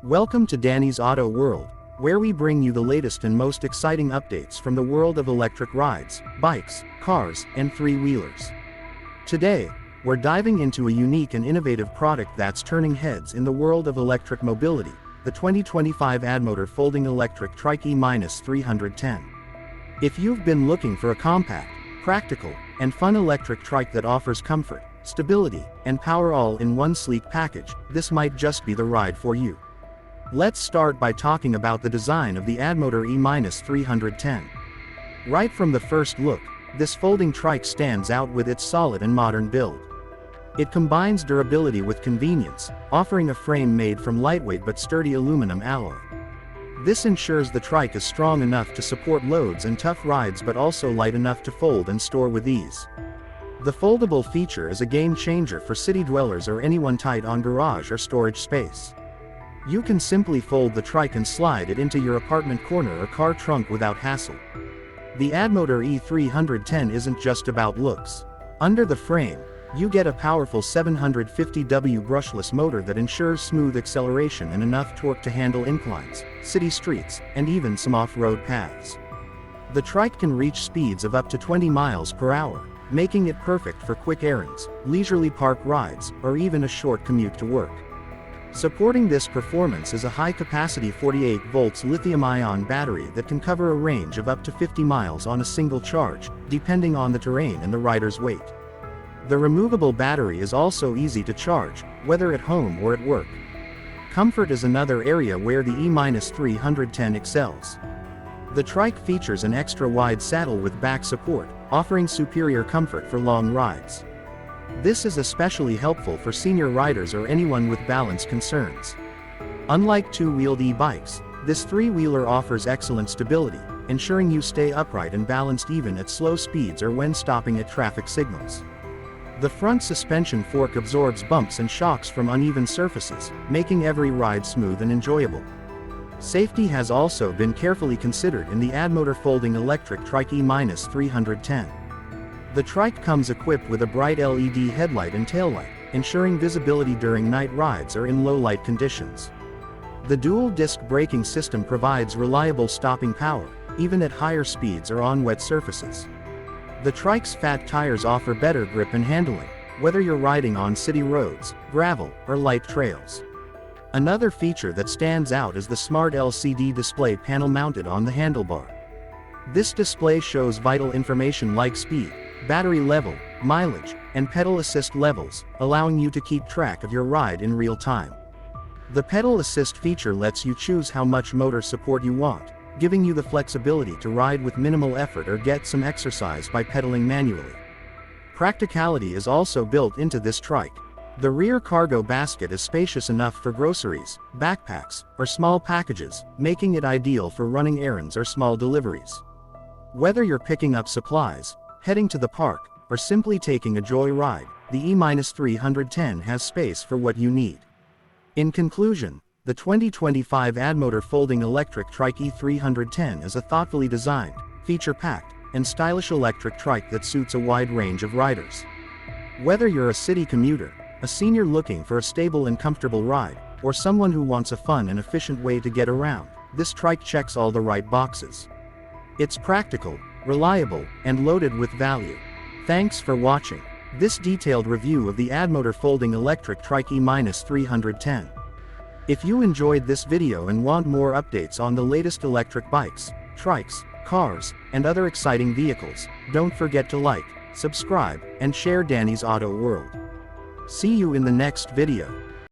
Welcome to Dani's Auto World, where we bring you the latest and most exciting updates from the world of electric rides, bikes, cars, and three-wheelers. Today, we're diving into a unique and innovative product that's turning heads in the world of electric mobility, the 2025 Addmotor Folding Electric Trike E-310. If you've been looking for a compact, practical, and fun electric trike that offers comfort, stability, and power all in one sleek package, this might just be the ride for you. Let's start by talking about the design of the Addmotor E-310. Right from the first look, this folding trike stands out with its solid and modern build. It combines durability with convenience, offering a frame made from lightweight but sturdy aluminum alloy. This ensures the trike is strong enough to support loads and tough rides but also light enough to fold and store with ease. The foldable feature is a game changer for city dwellers or anyone tight on garage or storage space. You can simply fold the trike and slide it into your apartment corner or car trunk without hassle. The Addmotor E-310 isn't just about looks. Under the frame, you get a powerful 750W brushless motor that ensures smooth acceleration and enough torque to handle inclines, city streets, and even some off-road paths. The trike can reach speeds of up to 20 miles per hour, making it perfect for quick errands, leisurely park rides, or even a short commute to work. Supporting this performance is a high-capacity 48-volt lithium-ion battery that can cover a range of up to 50 miles on a single charge, depending on the terrain and the rider's weight. The removable battery is also easy to charge, whether at home or at work. Comfort is another area where the E-310 excels. The trike features an extra-wide saddle with back support, offering superior comfort for long rides. This is especially helpful for senior riders or anyone with balance concerns. Unlike two-wheeled e-bikes, this three-wheeler offers excellent stability, ensuring you stay upright and balanced even at slow speeds or when stopping at traffic signals. The front suspension fork absorbs bumps and shocks from uneven surfaces, making every ride smooth and enjoyable. Safety has also been carefully considered in the Addmotor Folding Electric Trike E-310. The trike comes equipped with a bright LED headlight and taillight, ensuring visibility during night rides or in low-light conditions. The dual-disc braking system provides reliable stopping power, even at higher speeds or on wet surfaces. The trike's fat tires offer better grip and handling, whether you're riding on city roads, gravel, or light trails. Another feature that stands out is the smart LCD display panel mounted on the handlebar. This display shows vital information like speed, battery level, mileage, and pedal assist levels, allowing you to keep track of your ride in real time. The pedal assist feature lets you choose how much motor support you want, giving you the flexibility to ride with minimal effort or get some exercise by pedaling manually. Practicality is also built into this trike. The rear cargo basket is spacious enough for groceries, backpacks, or small packages, making it ideal for running errands or small deliveries. Whether you're picking up supplies, heading to the park, or simply taking a joy ride, the E-310 has space for what you need. In conclusion, the 2025 Addmotor Folding Electric Trike E-310 is a thoughtfully designed, feature-packed, and stylish electric trike that suits a wide range of riders. Whether you're a city commuter, a senior looking for a stable and comfortable ride, or someone who wants a fun and efficient way to get around, this trike checks all the right boxes. It's practical, reliable, and loaded with value. Thanks for watching this detailed review of the Addmotor Folding Electric Trike E-310. If you enjoyed this video and want more updates on the latest electric bikes, trikes, cars, and other exciting vehicles, don't forget to like, subscribe, and share Dani's Auto World. See you in the next video.